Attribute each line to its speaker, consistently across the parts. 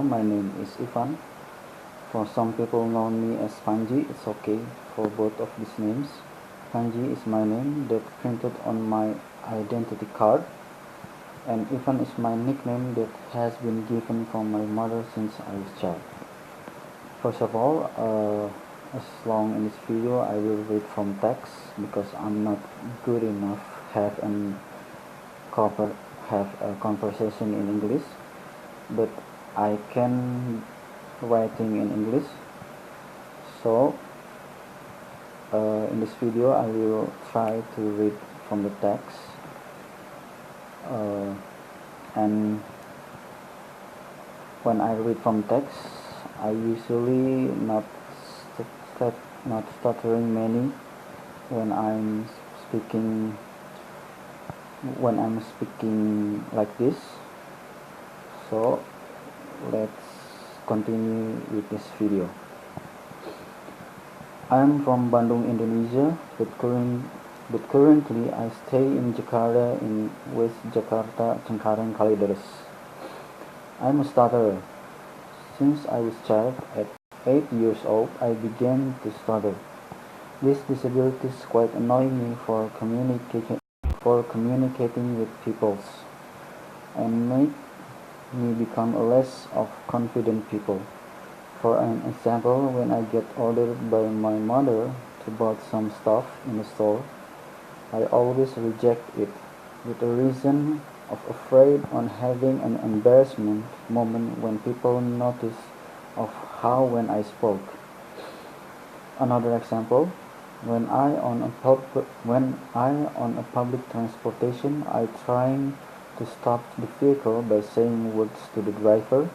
Speaker 1: my name is Ivan. For some people know me as Panji, it's okay for both of these names. Panji is my name that printed on my identity card, and Ivan is my nickname that has been given from my mother since I was a child. First of all, as long in this video I will read from text because I'm not good enough have a conversation in English, but I can writing in English. So in this video I will try to read from the text, and when I read from text I usually not stuttering many when I'm speaking like this. So let's continue with this video. I am from Bandung, Indonesia, but currently I stay in Jakarta in West Jakarta, Cengkareng, Kalideres. I am a stutterer. Since I was a child, at 8 years old, I began to stutter. This disability quite annoyed me for communicating with people, and made me become a less of confident people. For an example, when I get ordered by my mother to buy some stuff in a store, I always reject it with a reason of afraid on having an embarrassment moment when people notice of how when I spoke. Another example, when I on a public transportation, I trying to stop the vehicle by saying words to the driver.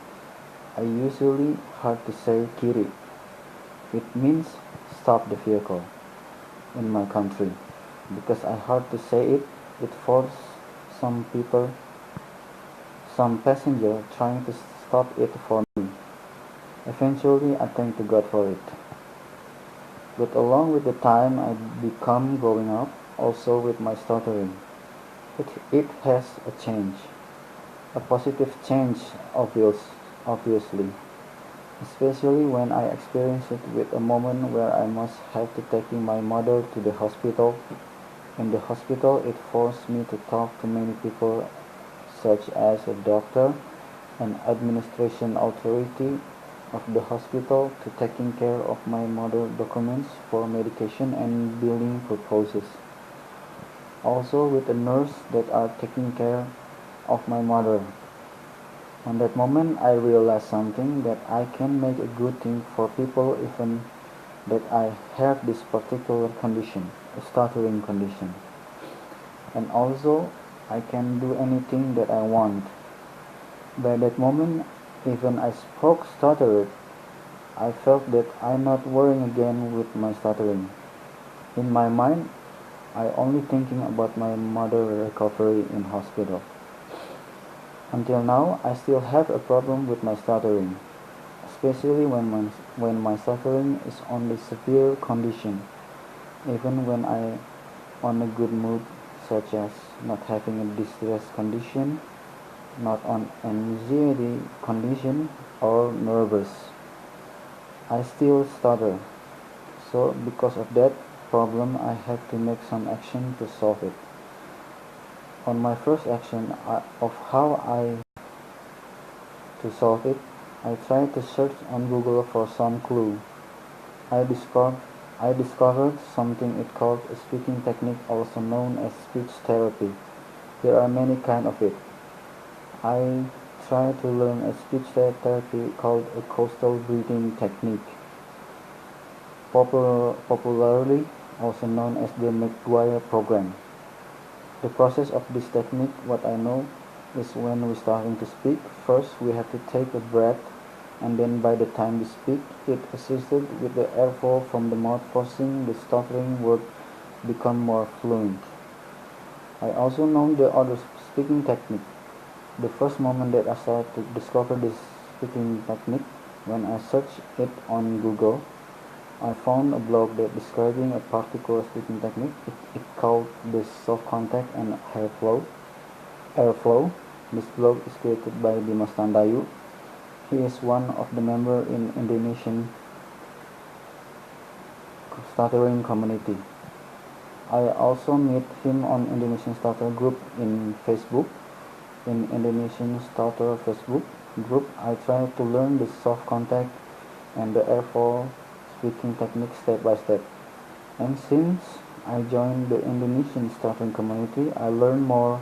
Speaker 1: I usually hard to say kiri. It means stop the vehicle in my country. Because I hard to say it, it forced some passenger trying to stop it for me. Eventually I thank to God for it. But along with the time I become growing up, also with my stuttering, it has a change, a positive change, obviously, especially when I experience it with a moment where I must have to taking my mother to the hospital. In the hospital, it forced me to talk to many people, such as a doctor, an administration authority of the hospital, to taking care of my mother documents for medication and billing purposes. Also with a nurse that are taking care of my mother. On that moment I realized something, that I can make a good thing for people even that I have this particular condition, a stuttering condition. And also I can do anything that I want. By that moment, even I spoke stuttered, I felt that I'm not worrying again with my stuttering. In my mind, I only thinking about my mother recovery in hospital. Until now, I still have a problem with my stuttering, especially when my stuttering is on the severe condition. Even when I on a good mood, such as not having a distress condition, not on anxiety condition, or nervous, I still stutter. So because of that problem, I have to make some action to solve it. On my first action of how to solve it, I tried to search on Google for some clue. I discovered something it called a speaking technique, also known as speech therapy. There are many kinds of it. I tried to learn a speech therapy called a coastal breathing technique, popularly also known as the McGuire program. The process of this technique, what I know, is when we're starting to speak, first we have to take a breath, and then by the time we speak, it assisted with the airflow from the mouth, forcing the stuttering word become more fluent. I also know the other speaking technique. The first moment that I started to discover this speaking technique, when I searched it on Google, I found a blog that describing a particular speaking technique. It called the self-contact and airflow. This blog is created by Dimas Tandayu. He is one of the members in Indonesian Stuttering community. I also meet him on Indonesian Stutter group in Facebook. In Indonesian Stutter Facebook group, I try to learn the soft contact and the airflow speaking technique step by step. And since I joined the Indonesian Stuttering community, I learn more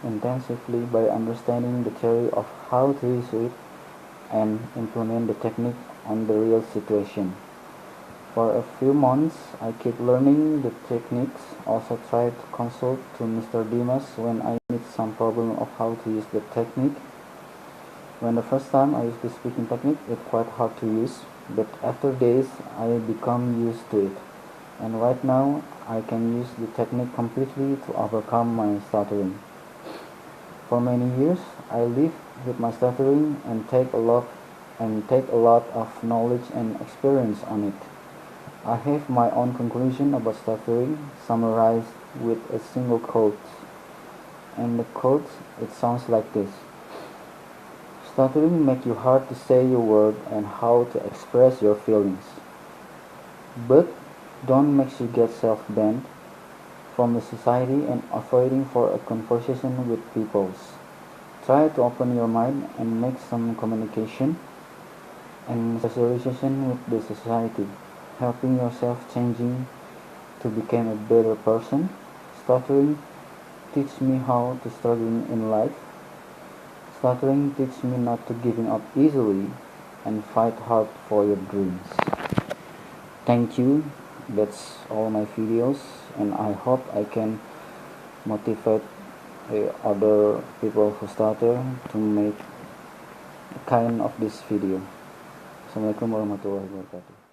Speaker 1: intensively by understanding the theory of how to use it and implement the technique on the real situation. For a few months, I keep learning the techniques, also try to consult to Mr. Dimas when I meet some problem of how to use the technique. When the first time I used the speaking technique, it's quite hard to use, but after days, I become used to it. And right now, I can use the technique completely to overcome my stuttering. For many years, I live with my stuttering and take a lot of knowledge and experience on it. I have my own conclusion about stuttering, summarized with a single quote. And the quote, it sounds like this. Stuttering makes you hard to say your word and how to express your feelings. But don't make you get self-banned from the society and avoiding for a conversation with peoples. Try to open your mind and make some communication and socialization with the society, helping yourself changing to become a better person. Stuttering teach me how to struggle in life. Stuttering teach me not to giving up easily and fight hard for your dreams. Thank you. That's all my videos, and I hope I can motivate other people who stutter to make kind of this video. Assalamualaikum warahmatullahi wabarakatuh.